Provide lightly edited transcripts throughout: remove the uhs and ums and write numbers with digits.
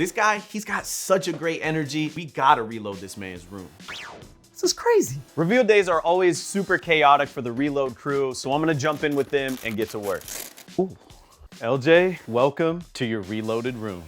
This guy, he's got such a great energy. We gotta reload this man's room. This is crazy. Reveal days are always super chaotic for the Reload crew, so I'm gonna jump in with them and get to work. Ooh. LJ, welcome to your reloaded room.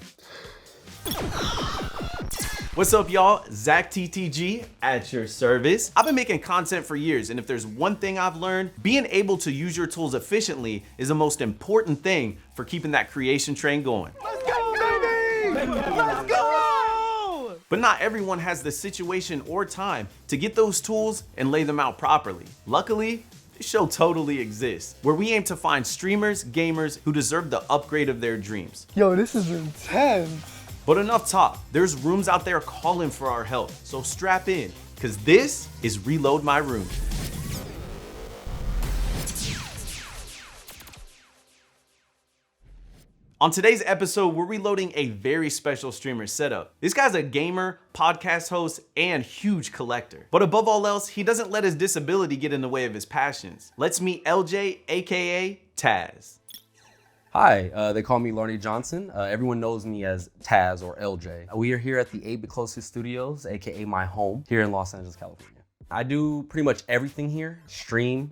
What's up, y'all? ZackTTG at your service. I've been making content for years, and if there's one thing I've learned, being able to use your tools efficiently is the most important thing for keeping that creation train going. Let's go, baby! Let's go! But not everyone has the situation or time to get those tools and lay them out properly. Luckily, this show totally exists, where we aim to find streamers, gamers who deserve the upgrade of their dreams. Yo, this is intense. But enough talk, there's rooms out there calling for our help, so strap in, cause this is Reload My Room. On today's episode, we're reloading a very special streamer setup. This guy's a gamer, podcast host, and huge collector. But above all else, he doesn't let his disability get in the way of his passions. Let's meet LJ, aka Tazz. Hi, they call me Larney Johnson. Everyone knows me as Tazz or LJ. We are here at the 8-Bit Closest Studios, aka my home, here in Los Angeles, California. I do pretty much everything here: stream,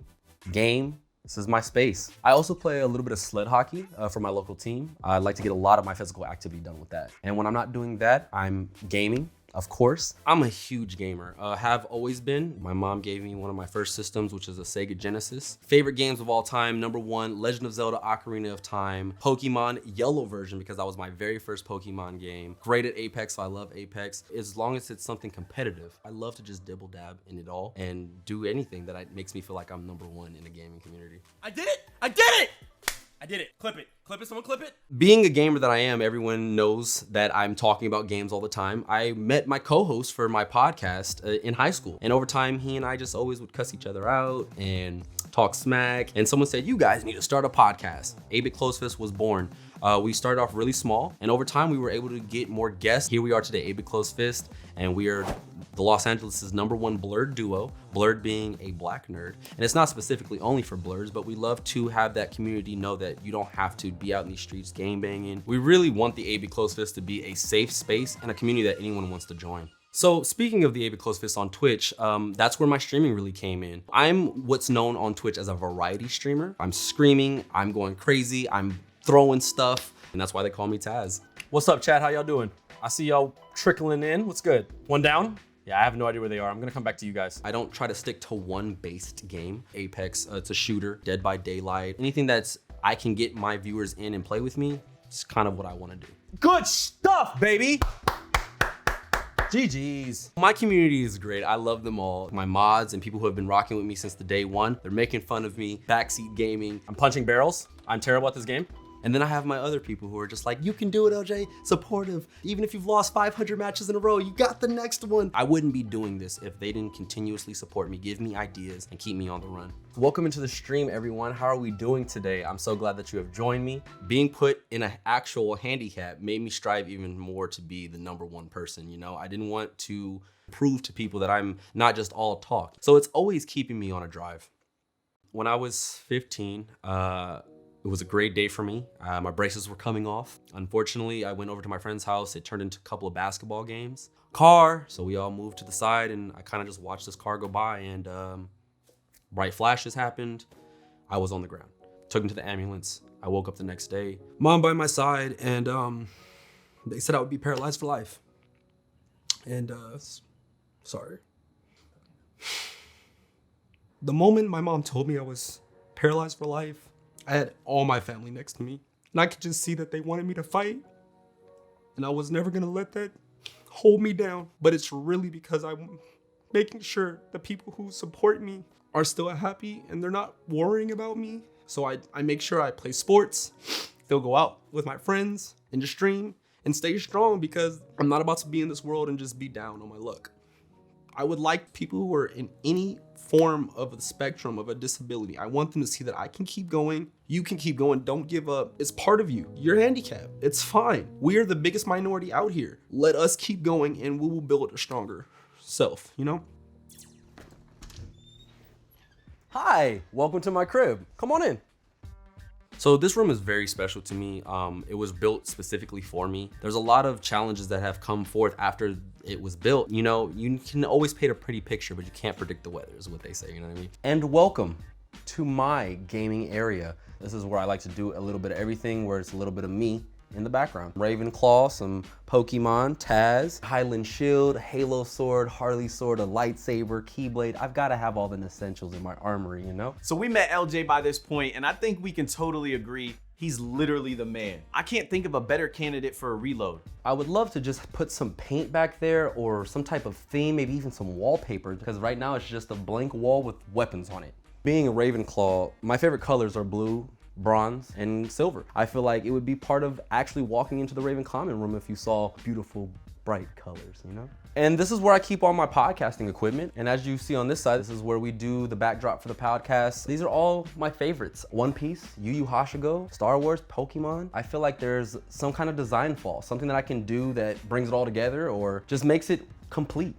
game. This is my space. I also play a little bit of sled hockey for my local team. I like to get a lot of my physical activity done with that. And when I'm not doing that, I'm gaming. Of course, I'm a huge gamer, have always been. My mom gave me one of my first systems, which is a Sega Genesis. Favorite games of all time, #1, Legend of Zelda Ocarina of Time, Pokemon Yellow version, because that was my very first Pokemon game. Great at Apex, so I love Apex. As long as it's something competitive, I love to just dibble dab in it all and do anything that makes me feel like I'm #1 in the gaming community. I did it! I did it! I did it. Clip it. Clip it. Someone clip it. Being a gamer that I am, everyone knows that I'm talking about games all the time. I met my co-host for my podcast in high school. And over time, he and I just always would cuss each other out and talk smack. And someone said, you guys need to start a podcast. 8-Bit Close Fist was born. We started off really small, and over time we were able to get more guests. Here we are today, 8-Bit Close Fist, and we are the Los Angeles' #1 blurred duo, Blurred being a black nerd. And it's not specifically only for blurs, but we love to have that community know that you don't have to be out in these streets game banging. We really want the 8-Bit Close Fist to be a safe space and a community that anyone wants to join. So speaking of the 8-Bit Close Fist on Twitch, that's where my streaming really came in. I'm what's known on Twitch as a variety streamer. I'm screaming, I'm going crazy, I'm throwing stuff, and that's why they call me Tazz. What's up, chat? How y'all doing? I see y'all trickling in. What's good? One down? Yeah, I have no idea where they are. I'm gonna come back to you guys. I don't try to stick to one based game. Apex, it's a shooter, Dead by Daylight. Anything that's I can get my viewers in and play with me, it's kind of what I wanna do. Good stuff, baby. GG's. My community is great. I love them all. My mods and people who have been rocking with me since the day one. They're making fun of me, backseat gaming. I'm punching barrels. I'm terrible at this game. And then I have my other people who are just like, you can do it, LJ, supportive. Even if you've lost 500 matches in a row, you got the next one. I wouldn't be doing this if they didn't continuously support me, give me ideas, and keep me on the run. Welcome into the stream, everyone. How are we doing today? I'm so glad that you have joined me. Being put in an actual handicap made me strive even more to be the #1 person, you know? I didn't want to prove to people that I'm not just all talk. So it's always keeping me on a drive. When I was 15, it was a great day for me. My braces were coming off. Unfortunately, I went over to my friend's house. It turned into a couple of basketball games. So we all moved to the side, and I kind of just watched this car go by, and bright flashes happened. I was on the ground. Took him to the ambulance. I woke up the next day. Mom by my side, and they said I would be paralyzed for life. And sorry. The moment my mom told me I was paralyzed for life, I had all my family next to me, and I could just see that they wanted me to fight, and I was never gonna let that hold me down. But it's really because I'm making sure the people who support me are still happy and they're not worrying about me. So I make sure I play sports, still go out with my friends and just stream and stay strong, because I'm not about to be in this world and just be down on my luck. I would like people who are in any form of the spectrum of a disability, I want them to see that I can keep going, you can keep going, don't give up. It's part of you. You're handicapped. It's fine. We are the biggest minority out here. Let us keep going and we will build a stronger self, you know? Hi, welcome to my crib. Come on in. So this room is very special to me. It was built specifically for me. There's a lot of challenges that have come forth after it was built. You know, you can always paint a pretty picture, but you can't predict the weather is what they say, you know what I mean? And welcome to my gaming area. This is where I like to do a little bit of everything, where it's a little bit of me in the background. Ravenclaw, some Pokemon, Tazz, Highland Shield, Halo Sword, Harley Sword, a lightsaber, Keyblade. I've gotta have all the essentials in my armory, you know? So we met LJ by this point, and I think we can totally agree he's literally the man. I can't think of a better candidate for a reload. I would love to just put some paint back there or some type of theme, maybe even some wallpaper, because right now it's just a blank wall with weapons on it. Being a Ravenclaw, my favorite colors are blue, bronze, and silver. I feel like it would be part of actually walking into the Raven Common Room if you saw beautiful, bright colors, you know? And this is where I keep all my podcasting equipment. And as you see on this side, this is where we do the backdrop for the podcast. These are all my favorites. One Piece, Yu Yu Hakusho, Star Wars, Pokemon. I feel like there's some kind of design flaw, something that I can do that brings it all together or just makes it complete.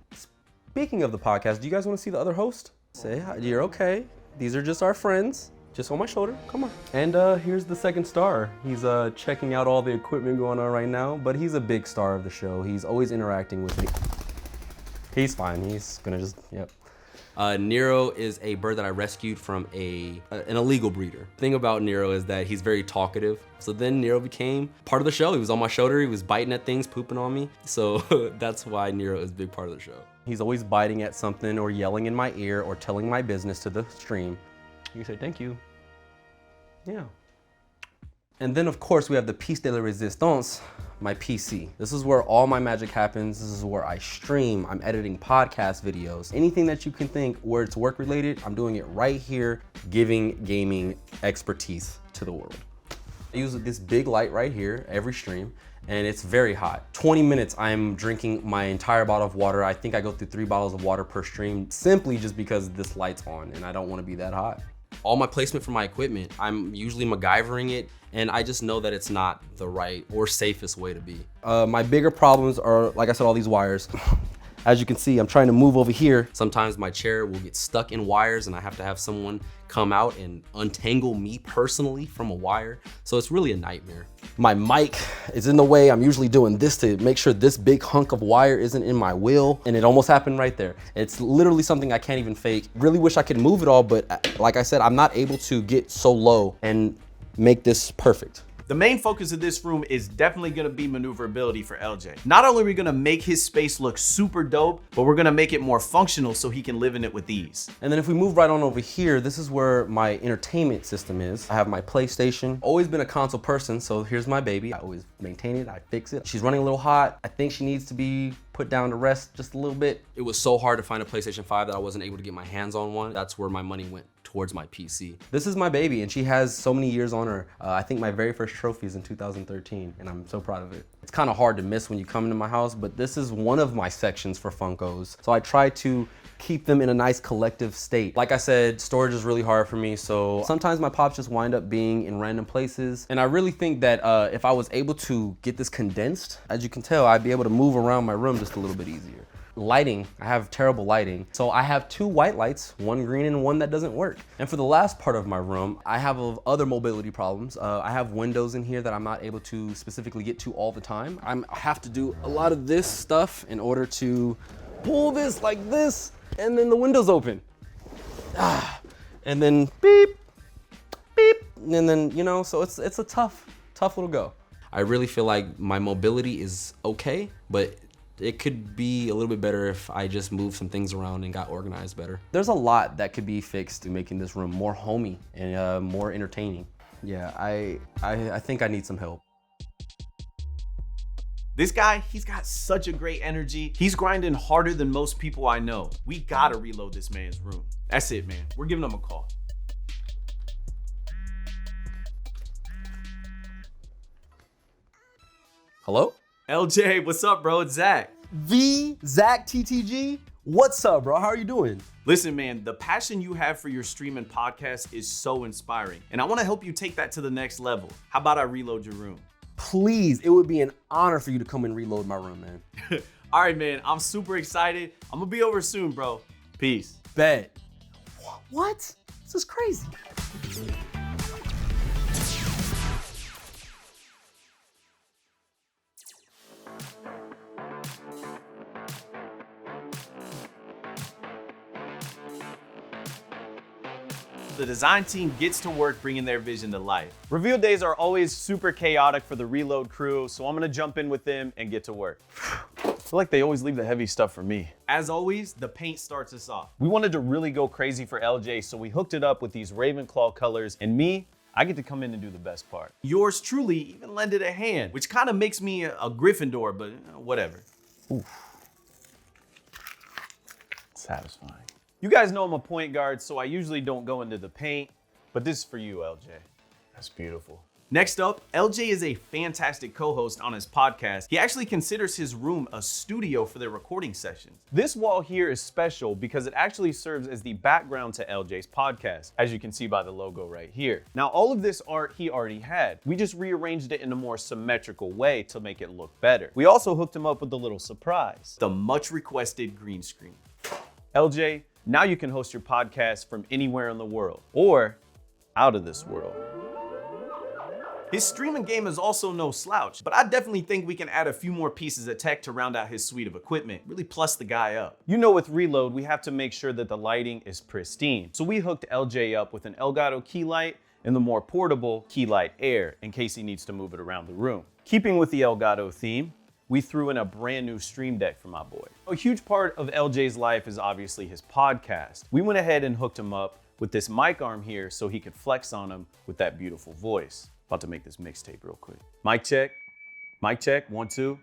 Speaking of the podcast, do you guys want to see the other host? Say hi. You're okay. These are just our friends. Just on my shoulder, come on. And here's the second star. He's checking out all the equipment going on right now, but he's a big star of the show. He's always interacting with me. He's fine, he's gonna just, yep. Nero is a bird that I rescued from an illegal breeder. The thing about Nero is that he's very talkative. So then Nero became part of the show. He was on my shoulder, he was biting at things, pooping on me. So that's why Nero is a big part of the show. He's always biting at something or yelling in my ear or telling my business to the stream. You say thank you. Yeah. And then of course we have the piece de la resistance, my PC. This is where all my magic happens. This is where I stream. I'm editing podcast videos. Anything that you can think where it's work related, I'm doing it right here, giving gaming expertise to the world. I use this big light right here every stream, and it's very hot. 20 minutes, I'm drinking my entire bottle of water. I think I go through 3 bottles of water per stream, simply just because this light's on and I don't want to be that hot. All my placement for my equipment, I'm usually MacGyvering it, and I just know that it's not the right or safest way to be. My bigger problems are, like I said, all these wires. As you can see, I'm trying to move over here. Sometimes my chair will get stuck in wires and I have to have someone come out and untangle me personally from a wire. So it's really a nightmare. My mic is in the way. I'm usually doing this to make sure this big hunk of wire isn't in my wheel. And it almost happened right there. It's literally something I can't even fake. Really wish I could move it all, but like I said, I'm not able to get so low and make this perfect. The main focus of this room is definitely gonna be maneuverability for LJ. Not only are we gonna make his space look super dope, but we're gonna make it more functional so he can live in it with ease. And then if we move right on over here, this is where my entertainment system is. I have my PlayStation. Always been a console person, so here's my baby. I always maintain it, I fix it. She's running a little hot. I think she needs to be put down to rest just a little bit. It was so hard to find a PlayStation 5 that I wasn't able to get my hands on one. That's where my money went, towards my PC. This is my baby, and she has so many years on her. I think my very first trophy is in 2013, and I'm so proud of it. It's kind of hard to miss when you come into my house, but this is one of my sections for Funkos. So I try to keep them in a nice collective state. Like I said, storage is really hard for me, so sometimes my pops just wind up being in random places. And I really think that if I was able to get this condensed, as you can tell, I'd be able to move around my room just a little bit easier. Lighting, I have terrible lighting. So I have 2 white lights, one green and one that doesn't work. And for the last part of my room, I have other mobility problems. I have windows in here that I'm not able to specifically get to all the time. I have to do a lot of this stuff in order to pull this like this, and then the window's open. And then beep, beep, and then, you know, so it's a tough little go. I really feel like my mobility is okay, but it could be a little bit better if I just moved some things around and got organized better. There's a lot that could be fixed to making this room more homey and more entertaining. Yeah, I think I need some help. This guy, he's got such a great energy. He's grinding harder than most people I know. We gotta reload this man's room. That's it, man. We're giving him a call. Hello? LJ, what's up, bro? It's Zach. The ZackTTG? What's up, bro? How are you doing? Listen, man, the passion you have for your stream and podcast is so inspiring, and I want to help you take that to the next level. How about I reload your room? Please, it would be an honor for you to come and reload my room, man. All right, man, I'm super excited. I'm gonna be over soon, bro. Peace. Bet. What? This is crazy. the design team gets to work bringing their vision to life. Reveal days are always super chaotic for the Reload crew, so I'm gonna jump in with them and get to work. I feel like they always leave the heavy stuff for me. As always, the paint starts us off. We wanted to really go crazy for LJ, so we hooked it up with these Ravenclaw colors, and I get to come in and do the best part. Yours truly even lended a hand, which kind of makes me a Gryffindor, but whatever. Oof. Satisfying. You guys know I'm a point guard, so I usually don't go into the paint, but this is for you, LJ. That's beautiful. Next up, LJ is a fantastic co-host on his podcast. He actually considers his room a studio for their recording sessions. This wall here is special because it actually serves as the background to LJ's podcast, as you can see by the logo right here. Now, all of this art he already had. We just rearranged it in a more symmetrical way to make it look better. We also hooked him up with a little surprise, the much requested green screen. LJ, now you can host your podcast from anywhere in the world, or out of this world. His streaming game is also no slouch, but I definitely think we can add a few more pieces of tech to round out his suite of equipment, really plus the guy up. You know, with Reload, we have to make sure that the lighting is pristine. So we hooked LJ up with an Elgato key light and the more portable key light Air in case he needs to move it around the room. Keeping with the Elgato theme, we threw in a brand new stream deck for my boy. A huge part of LJ's life is obviously his podcast. We went ahead and hooked him up with this mic arm here so he could flex on him with that beautiful voice. About to make this mixtape real quick. Mic check, 1, 2.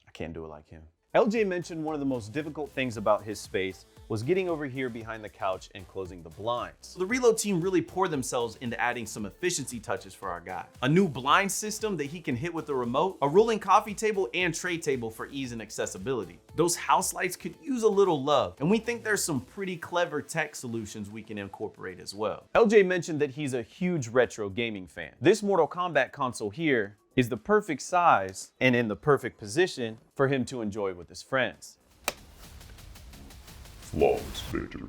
I can't do it like him. LJ mentioned one of the most difficult things about his space was getting over here behind the couch and closing the blinds. So the Reload team really poured themselves into adding some efficiency touches for our guy. A new blind system that he can hit with the remote, a rolling coffee table and tray table for ease and accessibility. Those house lights could use a little love, and we think there's some pretty clever tech solutions we can incorporate as well. LJ mentioned that he's a huge retro gaming fan. This Mortal Kombat console here is the perfect size and in the perfect position for him to enjoy with his friends. Flawless victory.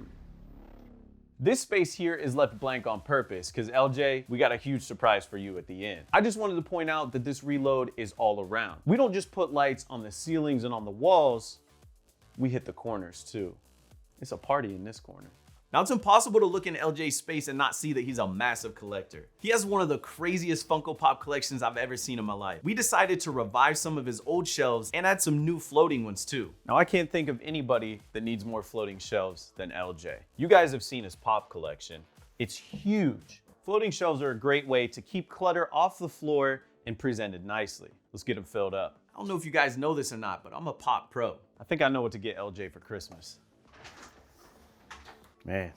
This space here is left blank on purpose because LJ, we got a huge surprise for you at the end. I just wanted to point out that this Reload is all around. We don't just put lights on the ceilings and on the walls, we hit the corners too. It's a party in this corner. Now, it's impossible to look in LJ's space and not see that he's a massive collector. He has one of the craziest Funko Pop collections I've ever seen in my life. We decided to revive some of his old shelves and add some new floating ones too. Now, I can't think of anybody that needs more floating shelves than LJ. You guys have seen his Pop collection. It's huge. Floating shelves are a great way to keep clutter off the floor and presented nicely. Let's get them filled up. I don't know if you guys know this or not, but I'm a Pop pro. I think I know what to get LJ for Christmas. Man,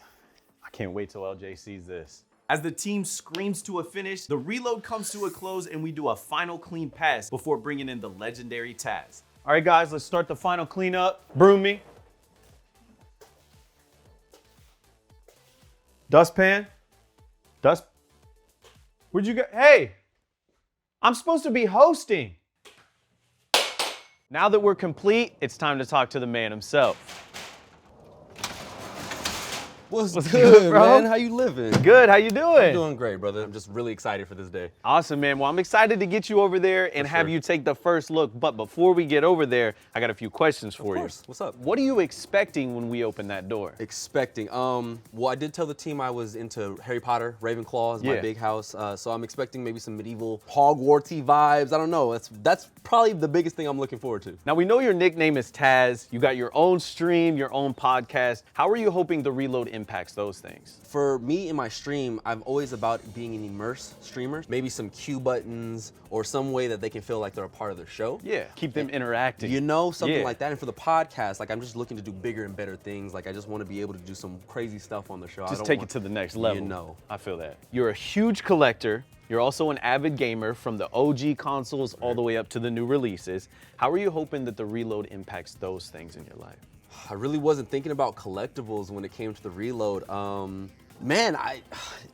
I can't wait till LJ sees this. As the team screams to a finish, the Reload comes to a close and we do a final clean pass before bringing in the legendary Tazz. All right, guys, let's start the final cleanup. Broom me. Dustpan. Where'd you go? Hey, I'm supposed to be hosting. Now that we're complete, it's time to talk to the man himself. What's good, good, bro? man? How you living? Good, how you doing? I'm doing great, brother. I'm just really excited for this day. Awesome, man. Well, I'm excited to get you over there and have you take the first look. But before we get over there, I got a few questions for you. What's up? What are you expecting when we open that door? Expecting. Well, I did tell the team I was into Harry Potter, Ravenclaw is my big house. So I'm expecting maybe some medieval Hogwartsy vibes. I don't know. That's probably the biggest thing I'm looking forward to. Now, we know your nickname is Tazz. You got your own stream, your own podcast. How are you hoping the Reload impacts those things? For me in my stream, I'm always about being an immersed streamer. Maybe some cue buttons or some way that they can feel like they're a part of their show. Yeah, keep them interacting. You know, something like that. And for the podcast, like I'm just looking to do bigger and better things. Like I just want to be able to do some crazy stuff on the show. Just take it to the next level. You know. I feel that. You're a huge collector. You're also an avid gamer from the OG consoles all the way up to the new releases. How are you hoping that the Reload impacts those things in your life? I really wasn't thinking about collectibles when it came to the Reload. Man,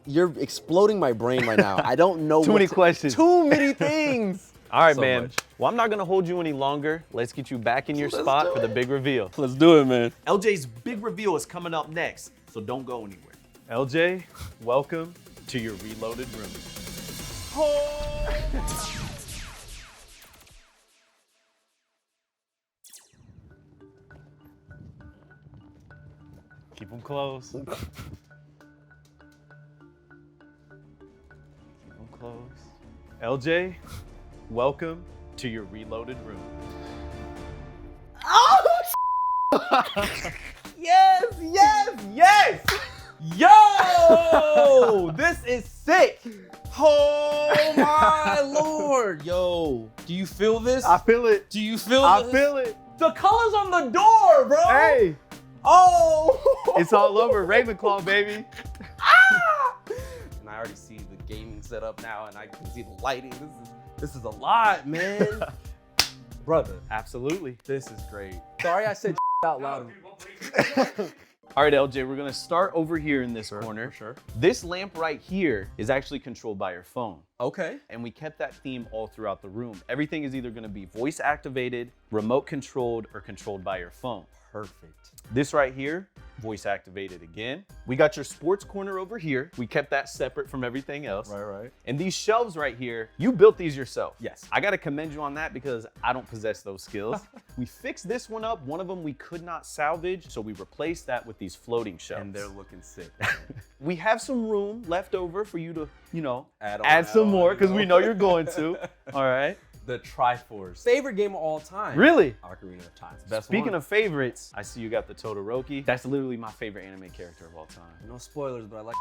you're exploding my brain right now. I don't know. Too many questions. Too many things. All right, So man. much. Well, I'm not gonna hold you any longer. Let's get you back in your Let's spot do for the it. big reveal. Let's do it, man. LJ's big reveal is coming up next, so don't go anywhere. LJ, welcome to your reloaded room. Keep them close. LJ, welcome to your reloaded room. Yes, yes, yes! Yo! This is sick! Oh my lord, yo. Do you feel this? I feel it. Do you feel I this? feel it. The colors on the door, bro. Hey, Oh. it's all over. Ravenclaw, baby. And I already see the gaming setup now, and I can see the lighting. This is a lot, man. Brother, Absolutely. this is great. Sorry I said out loud. All right, LJ, we're gonna start over here in this corner. Sure. This lamp right here is actually controlled by your phone. Okay. And we kept that theme all throughout the room. Everything is either gonna be voice activated, remote controlled, or controlled by your phone. Perfect. This right here, voice activated again. We got your sports corner over here. We kept that separate from everything else. Right. And these shelves right here, you built these yourself. Yes. I gotta commend you on that because I don't possess those skills. We fixed this one up. One of them we could not salvage, so we replaced that with these floating shelves. And they're looking sick. We have some room left over for you to, Add some on, more you because know. we know you're going to. All right. The Triforce. Favorite game of all time. Really? Ocarina of Time. Best Speaking one. of favorites, I see you got the Todoroki. That's literally my favorite anime character of all time. No spoilers, but I like.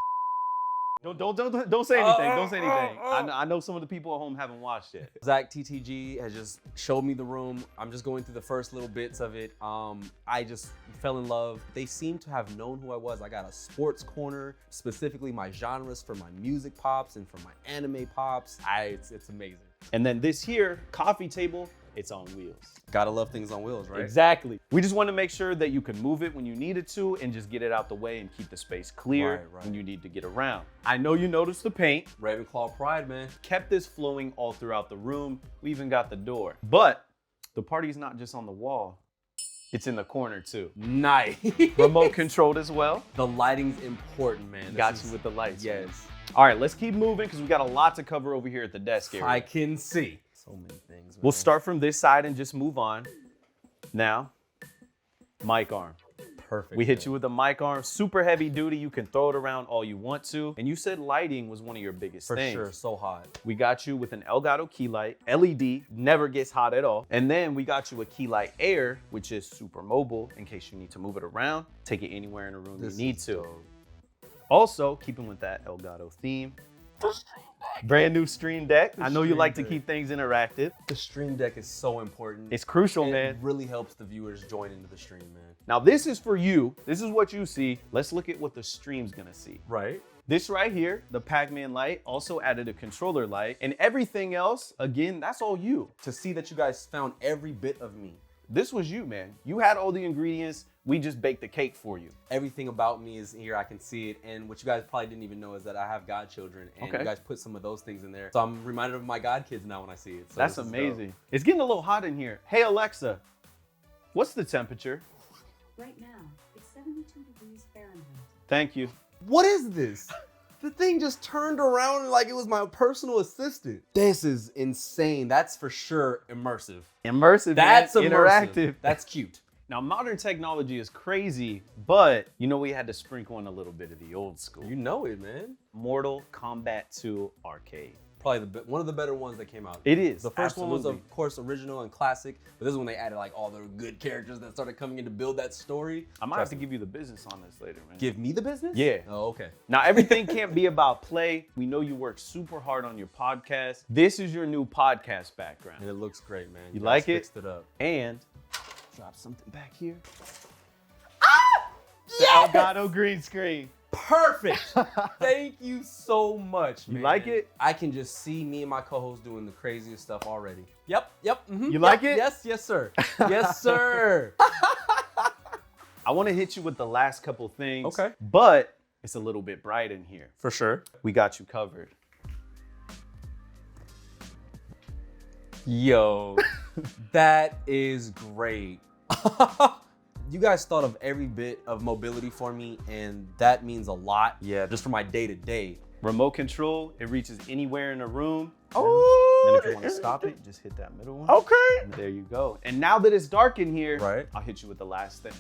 Don't say anything. Don't say anything. I know some of the people at home haven't watched it. ZackTTG has just showed me the room. I'm just going through the first little bits of it. I just fell in love. They seem to have known who I was. I got a sports corner, specifically my genres for my music pops and for my anime pops. It's amazing. And then this here, coffee table, it's on wheels. Gotta love things on wheels, right? Exactly. We just want to make sure that you can move it when you needed to and just get it out the way and keep the space clear Right. when you need to get around. I know you noticed the paint. Ravenclaw pride, man. Kept this flowing all throughout the room. We even got the door. But the party's not just on the wall. It's in the corner too. Nice. Remote controlled as well. The lighting's important, man. Got you with the lights. Yes. man. All right, let's keep moving because we got a lot to cover over here at the desk area. I can see. So many things, man. We'll start from this side and just move on. Now, mic arm. Perfect. We hit you with a mic arm, super heavy duty. You can throw it around all you want to. And you said lighting was one of your biggest For things. sure, so hot. We got you with an Elgato key light, LED, never gets hot at all. And then we got you a key light air, which is super mobile in case you need to move it around, take it anywhere in the room you need to. Also, keeping with that Elgato theme, brand new Stream Deck. I know you Stream like to Deck. keep things interactive. The Stream Deck is so important. It's crucial, It man. really helps the viewers join into the stream, man. Now this is for you. This is what you see. Let's look at what the stream's gonna see. Right? This right here, the Pac-Man light, also added a controller light, and everything else, again, that's all you. To see that you guys found every bit of me. This was you, man. You had all the ingredients. We just baked the cake for you. Everything about me is here. I can see it. And what you guys probably didn't even know is that I have godchildren. And Okay. you guys put some of those things in there. So I'm reminded of my godkids now when I see it. So That's this is amazing. dope. It's getting a little hot in here. Hey, Alexa, what's the temperature? Right now, it's 72 degrees Fahrenheit. Thank you. What is this? The thing just turned around like it was my personal assistant. This is insane. That's for sure immersive. Immersive, That's man. immersive. Interactive. That's cute. Now, modern technology is crazy, but we had to sprinkle in a little bit of the old school. You know it, man. Mortal Kombat 2 Arcade. Probably one of the better ones that came out. It is. The first one was, absolutely. of course, original and classic, but this is when they added like all the good characters that started coming in to build that story. I might have to give you the business on this later, man. Give me the business? Yeah. Oh, okay. Now, everything can't be about play. We know you work super hard on your podcast. This is your new podcast background. And it looks great, man. You guys like it? Fixed it up. And drop something back here. The Elgato green screen. Perfect. Thank you so much, man. You like it? I can just see me and my co-host doing the craziest stuff already. Yep. You like it? Yes, sir. Yes, sir. I want to hit you with the last couple things. Okay. But it's a little bit bright in here. For sure. We got you covered. Yo, that is great. You guys thought of every bit of mobility for me, and that means a lot. Yeah, just for my day-to-day. Remote control, it reaches anywhere in a room. Oh. And if you want to stop it, just hit that middle one. Okay. And there you go. And now that it's dark in here, Right. I'll hit you with the last thing.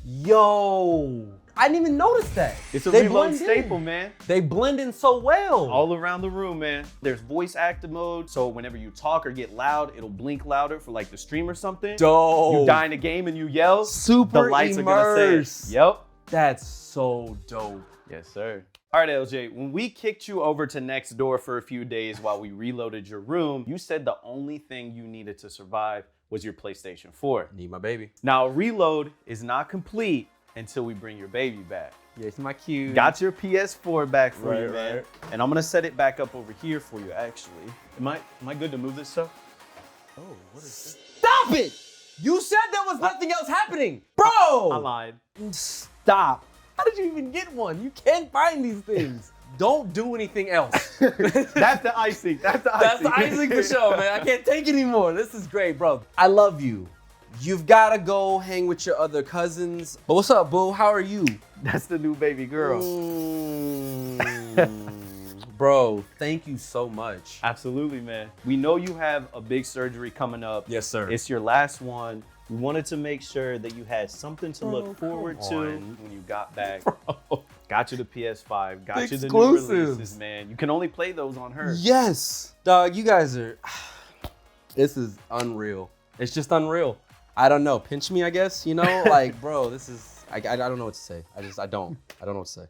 Yo, I didn't even notice that. It's a They reload blend in. staple, man. They blend in so well. All around the room, man. There's voice active mode, so whenever you talk or get loud, it'll blink louder for like the stream or something. Dope. You die in a game and you yell, Super the lights immerse. are gonna say, yep. That's so dope. Yes, sir. All right, LJ, when we kicked you over to next door for a few days while we reloaded your room, you said the only thing you needed to survive was your PlayStation 4. Need my baby. Now, a reload is not complete until we bring your baby back. Yeah, it's my cue. Got your PS4 back for Right, you, man. right. And I'm gonna set it back up over here for you, actually. Am I good to move this stuff? Oh, what is this? Stop it! You said there was nothing else happening. Bro! I lied. Stop. How did you even get one? You can't find these things. Don't do anything else. That's the icing. That's the icing. That's the icing for sure, man. I can't take anymore. This is great, bro. I love you. You've got to go hang with your other cousins. But what's up, boo? How are you? That's the new baby girl. Bro, thank you so much. Absolutely, man. We know you have a big surgery coming up. Yes, sir. It's your last one. We wanted to make sure that you had something to look forward to on. when you got back. Got you the PS5, got you the Exclusives. new releases, man. You can only play those on her. Yes. Dog, you guys are, this is unreal. It's just unreal. I don't know. Pinch me, I guess, you know? Like, bro, this is, I don't know what to say. I don't know what to say.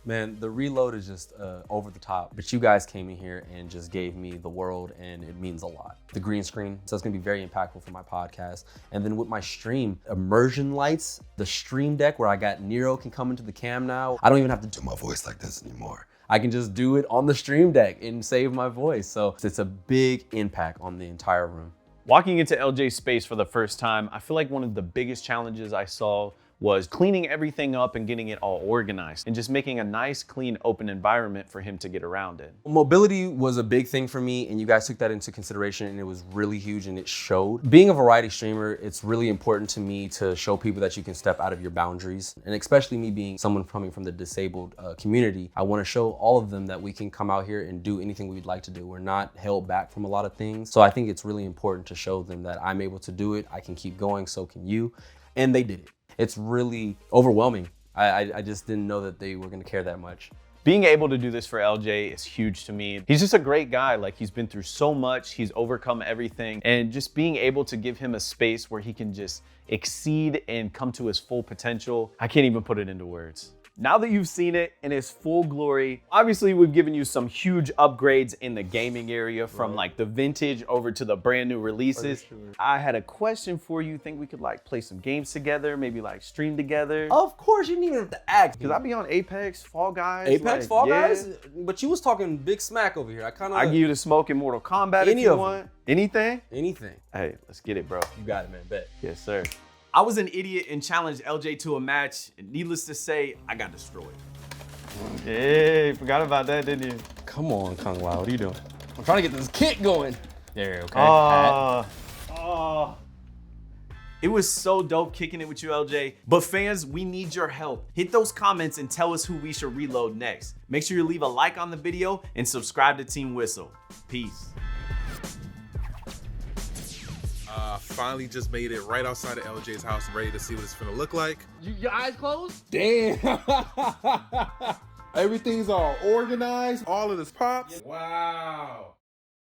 Man, the reload is just over the top. But you guys came in here and just gave me the world, and it means a lot. The green screen, so it's gonna be very impactful for my podcast. And then with my stream, immersion lights, the stream deck where I got Nero can come into the cam now. I don't even have to do my voice like this anymore. I can just do it on the stream deck and save my voice. So it's a big impact on the entire room. Walking into LJ's space for the first time, I feel like one of the biggest challenges I saw was cleaning everything up and getting it all organized and just making a nice, clean, open environment for him to get around in. Mobility was a big thing for me, and you guys took that into consideration, and it was really huge, and it showed. Being a variety streamer, it's really important to me to show people that you can step out of your boundaries, and especially me being someone coming from the disabled community, I want to show all of them that we can come out here and do anything we'd like to do. We're not held back from a lot of things, so I think it's really important to show them that I'm able to do it, I can keep going, so can you, and they did it. It's really overwhelming. I just didn't know that they were gonna care that much. Being able to do this for LJ is huge to me. He's just a great guy. Like, he's been through so much, he's overcome everything, and just being able to give him a space where he can just exceed and come to his full potential, I can't even put it into words. Now that you've seen it in its full glory, obviously we've given you some huge upgrades in the gaming area from like the vintage over to the brand new releases. I had a question for you. Think we could like play some games together, maybe like stream together? Of course, you didn't even have to ask. Cause I be on Apex, Fall Guys. Apex, like, Fall yeah. Guys? But you was talking big smack over here. I give you the smoke in Mortal Kombat Any if you of want. them. Anything? Anything. Hey, let's get it, bro. You got it, man, bet. Yes, sir. I was an idiot and challenged LJ to a match. And needless to say, I got destroyed. Hey, forgot about that, didn't you? Come on, Kung Lao, what are you doing? I'm trying to get this kick going. There, okay. It was so dope kicking it with you, LJ. But fans, we need your help. Hit those comments and tell us who we should reload next. Make sure you leave a like on the video and subscribe to Team Whistle. Peace. Finally just made it right outside of LJ's house. I'm ready to see what it's gonna look like. Your eyes closed? Damn. Everything's all organized. All of this pops. Wow.